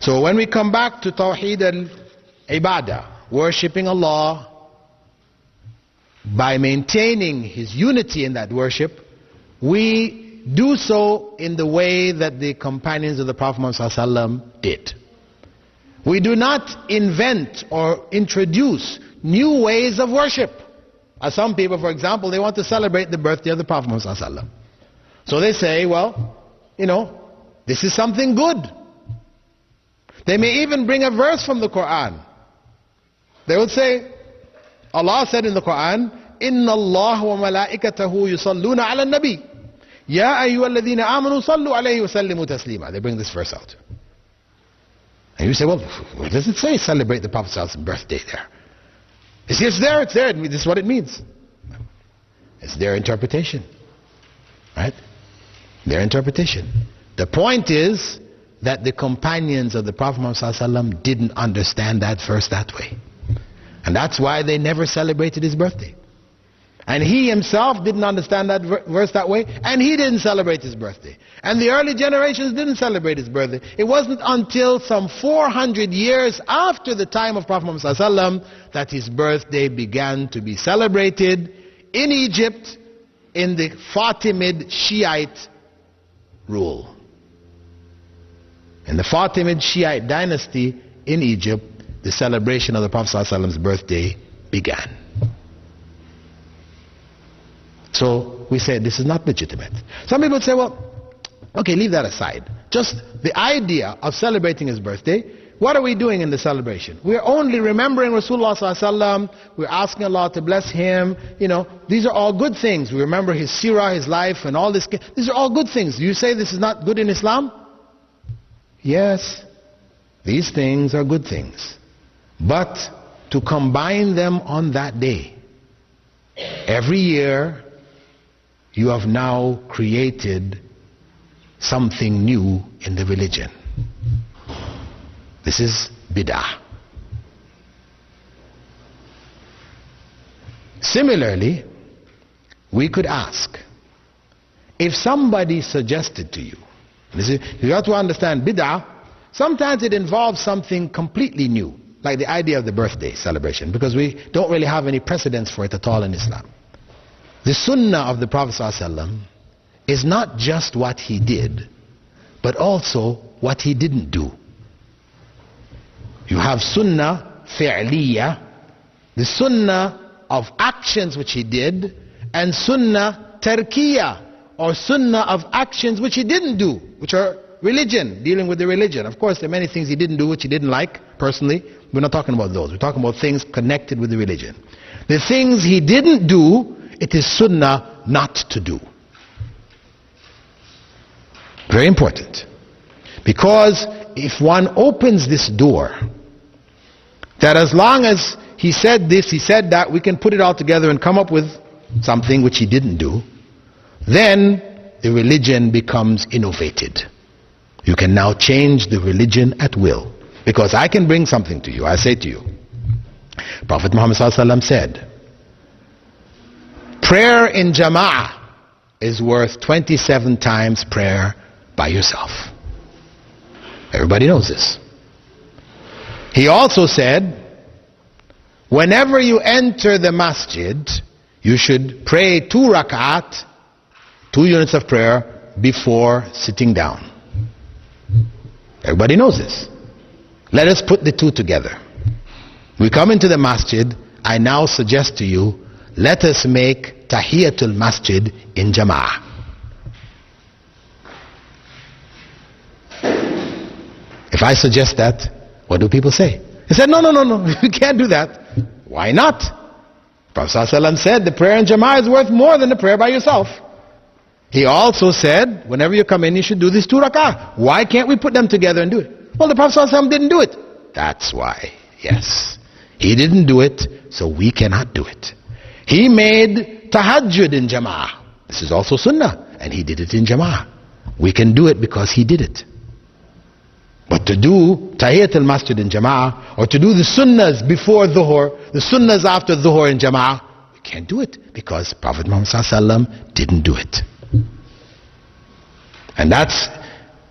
So when we come back to Tawheed al-Ibadah, worshipping Allah by maintaining His unity in that worship, we do so in the way that the companions of the Prophet Muhammad ﷺ did. We do not invent or introduce new ways of worship. As some people, for example, they want to celebrate the birthday of the Prophet Muhammad ﷺ. So they say, well, this is something good. They may even bring a verse from the Quran. They would say, Allah said in the Quran, Inna Allah wa malaikatahu yusalluna ala nabi. Ya ayyuhalladhina amanu sallu alayhi wa sallimu taslima. They bring this verse out. And you say, well, what does it say? Celebrate the Prophet's birthday there. You see, it's there. This is what it means. It's their interpretation. Right? Their interpretation. The point is that the companions of the Prophet ﷺ didn't understand that verse that way. And that's why they never celebrated his birthday. And he himself didn't understand that verse that way, and he didn't celebrate his birthday. And the early generations didn't celebrate his birthday. It wasn't until some 400 years after the time of Prophet Muhammad ﷺ that his birthday began to be celebrated in Egypt in the Fatimid Shiite rule. In the Fatimid Shiite dynasty in Egypt, the celebration of the Prophet ﷺ's birthday began. So we say this is not legitimate. Some people say, well, okay, leave that aside. Just the idea of celebrating his birthday, what are we doing in the celebration? We're only remembering Rasulullah ﷺ. We're asking Allah to bless him. These are all good things. We remember his seerah, his life, and all this. These are all good things. You say this is not good in Islam? Yes, these things are good things. But to combine them on that day, every year, you have now created something new in the religion. This is bid'ah. Similarly, we could ask, if somebody suggested to you, you have to understand bid'ah, sometimes it involves something completely new, like the idea of the birthday celebration, because we don't really have any precedents for it at all in Islam. The sunnah of the Prophet ﷺ is not just what he did, but also what he didn't do. You have sunnah fi'liya, the sunnah of actions which he did, and sunnah tarkiya, or sunnah of actions which he didn't do, which are religion, dealing with the religion. Of course, there are many things he didn't do which he didn't like personally. We're not talking about those. We're talking about things connected with the religion. The things he didn't do, it is sunnah not to do. Very important. Because if one opens this door, that as long as he said this, he said that, we can put it all together and come up with something which he didn't do, then the religion becomes innovated. You can now change the religion at will. Because I can bring something to you. I say to you, Prophet Muhammad ﷺ said, prayer in jama'ah is worth 27 times prayer by yourself. Everybody knows this. He also said, whenever you enter the masjid, you should pray 2 rak'at, 2 units of prayer before sitting down. Everybody knows this. Let us put the two together. We come into the masjid. I now suggest to you, let us make tahiyatul masjid in jama'ah. If I suggest that, what do people say? They said, no, you can't do that. Why not? Prophet ﷺ said the prayer in jama'ah is worth more than the prayer by yourself. He also said, whenever you come in, you should do these 2 rak'ah. Why can't we put them together and do it? Well, the Prophet ﷺ didn't do it. That's why. Yes. He didn't do it, so we cannot do it. He made tahajjud in jama'ah. This is also sunnah. And he did it in jama'ah. We can do it because he did it. But to do tahiyyat al-masjid in jama'ah, or to do the sunnahs before dhuhr, the sunnahs after dhuhr in jama'ah, we can't do it because Prophet Muhammad ﷺ didn't do it. And that's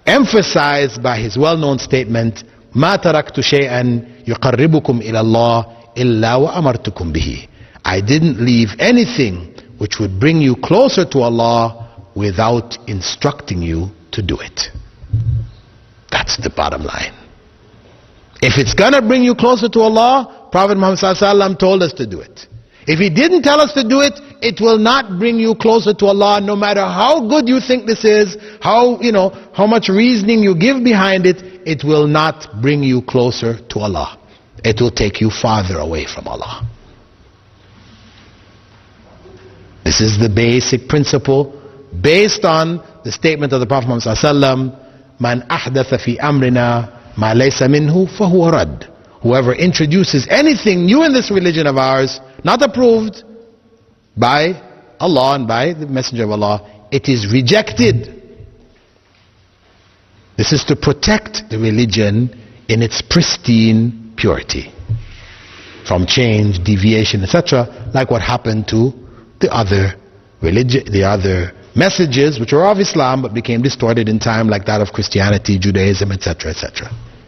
emphasized by his well-known statement, ما تركت شيئا يقربكم إلى الله إلا وأمرتكم به. I didn't leave anything which would bring you closer to Allah without instructing you to do it. That's the bottom line. If it's gonna bring you closer to Allah, Prophet Muhammad ﷺ told us to do it. If he didn't tell us to do it, it will not bring you closer to Allah, no matter how good you think this is, how much reasoning you give behind it, it will not bring you closer to Allah. It will take you farther away from Allah. This is the basic principle based on the statement of the Prophet Muhammad ﷺ, Man ahdatha fi amrina ma laysa minhu fahuwa rad. Whoever introduces anything new in this religion of ours, not approved by Allah and by the Messenger of Allah, it is rejected. This is to protect the religion in its pristine purity from change, deviation, etc., like what happened to the other messages which were of Islam but became distorted in time, like that of Christianity, Judaism, etc., etc.